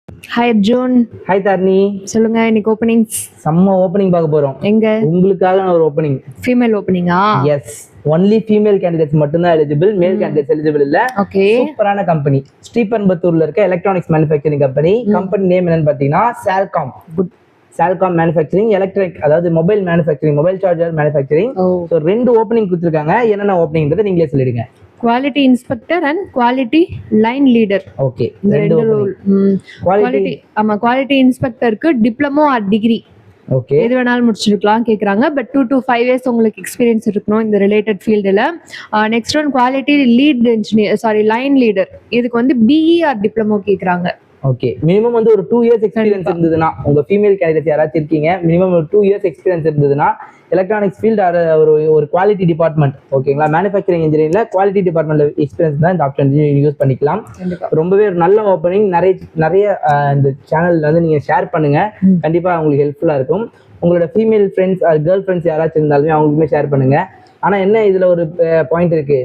Hi Arjun. Hi Tharni. சொல்லுங்க, இன்னைக்கு openings செம்ம ஓப்பனிங் பார்க்க போறோம். எங்க? உங்களுக்காக நான் ஒரு ஓப்பனிங். ஃபீமேல் ஓப்பனிங்கா? எஸ், ஒன்லி ஃபீமேல் கேண்டிடேட்ஸ் மட்டும் தான் எலிஜிபிள், மேல் கேண்டிடேட்ஸ் எலிஜிபிள் இல்ல. ஓகே. சூப்பரான கம்பெனி, ஸ்ரீபெரும்புத்தூர்ல இருக்க electronics manufacturing company. Company name என்னன்னு பாத்தீங்கன்னா சால்காம். சால்காம் மேனுஃபேக்சரிங் எலக்ட்ரிக், அதாவது mobile manufacturing, mobile charger manufacturing. So 2 opening கொடுத்துருக்காங்க. என்னென்ன ஓப்பனிங்ன்றதை நீங்களே சொல்லிடுங்க. Quality inspector and quality line leader. Okay, இந்த ரெண்டு ரோல். குவாலிட்டி, ஆமா, குவாலிட்டி இன்ஸ்பெக்டருக்கு டிப்ளமோ ஆர் டிகிரி ஓகே எது வேணாலும் முடிச்சிருக்கலாம் கேட்குறாங்க. பட் 2 to 5 years உங்களுக்கு எக்ஸ்பீரியன்ஸ் இருக்கணும் இந்த ரிலேட்டட் ஃபீல்டில். Next one quality lead engineer, sorry line leader. இதுக்கு வந்து பிஇ ஆர் டிப்ளமோ கேட்குறாங்க. ஓகே, மினிமம் வந்து ஒரு 2 years எக்ஸ்பீரியன்ஸ் இருந்ததுன்னா, உங்க ஃபீமேல் கேண்டிடேட் யாராச்சும் இருக்கீங்க, மினிமம் ஒரு 2 years எக்ஸ்பீரியன்ஸ் இருந்ததுன்னா எலக்ட்ரானிக்ஸ் ஃபீல்டு ஒரு குவாலிட்டி டிபார்ட்மெண்ட், ஓகேங்களா, மேனுஃபேக்சரிங் இன்ஜினியரிங்ல குவாலிட்டி டிபார்ட்மெண்ட்ல எக்ஸ்பீரியன்ஸ் தான் இந்த ஆப்ஷன் யூஸ் பண்ணிக்கலாம். ரொம்பவே ஒரு நல்ல ஓப்பனிங். நிறைய இந்த சேனல்ல வந்து நீங்க ஷேர் பண்ணுங்க, கண்டிப்பா உங்களுக்கு ஹெல்ப்ஃபுல்லா இருக்கும். உங்களோட female friends or girl friends யாராச்சும் இருந்தாலுமே அவங்களுக்குமே ஷேர் பண்ணுங்க. ஆனா என்ன, இதுல ஒரு பாயிண்ட் இருக்கு,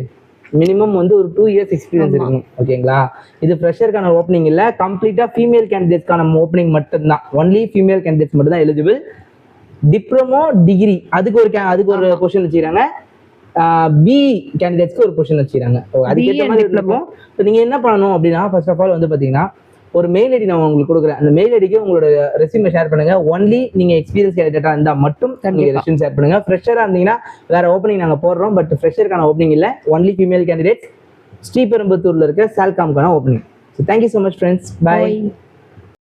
மினிமம் வந்து ஒரு 2 years எக்ஸ்பீரியன்ஸ் இருக்கணும், ஓகேங்களா. இது ஃப்ரெஷருக்கான ஓப்பனிங் இல்ல, கம்ப்ளீட்டா ஃபீமேல் கேண்டிடேட்ஸ்க்கான ஓப்பனிங் மட்டும்தான். ஒன்லி ஃபீமேல் கேண்டிடேட்ஸ் மட்டும் தான் எலிஜிபிள். டிப்ளமோ டிகிரி அதுக்கு ஒரு பொசிஷன் வச்சுக்கிறாங்க. பி கேண்டிடேட்ஸ்க்கு ஒரு பொசிஷன் வச்சுக்கிறாங்க. அதுக்கேற்ற மாதிரி இருக்கும். ஸோ நீங்க என்ன பண்ணணும் அப்படின்னா, ஃபர்ஸ்ட் ஆஃப் ஆல் வந்து பாத்தீங்கன்னா ஒரு மெயில் ஐடி நான் உங்களுக்கு கொடுக்குறேன். அந்த மெயில் ஐடிக்கு உங்களோட ரெஸ்யூமை ஷேர் பண்ணுங்க. ஒன்லி நீங்க எக்ஸ்பீரியன்ஸ் கேண்டிடேட்டா இருந்தா மட்டும் நீங்க ரெஸ்யூம் ஷேர் பண்ணுங்க. ஃப்ரெஷரா இருந்தீங்கன்னா வேற ஓப்பனிங் நாங்க போடுறோம், பட் ஃப்ரெஷருக்கான ஓப்பனிங் இல்ல, ஒன்லி ஃபீமேல் கேண்டிடேட்ஸ். ஸ்ரீபெரும்புத்தூர்ல இருக்க சால்காம்கான opening. So thank you so much friends, by.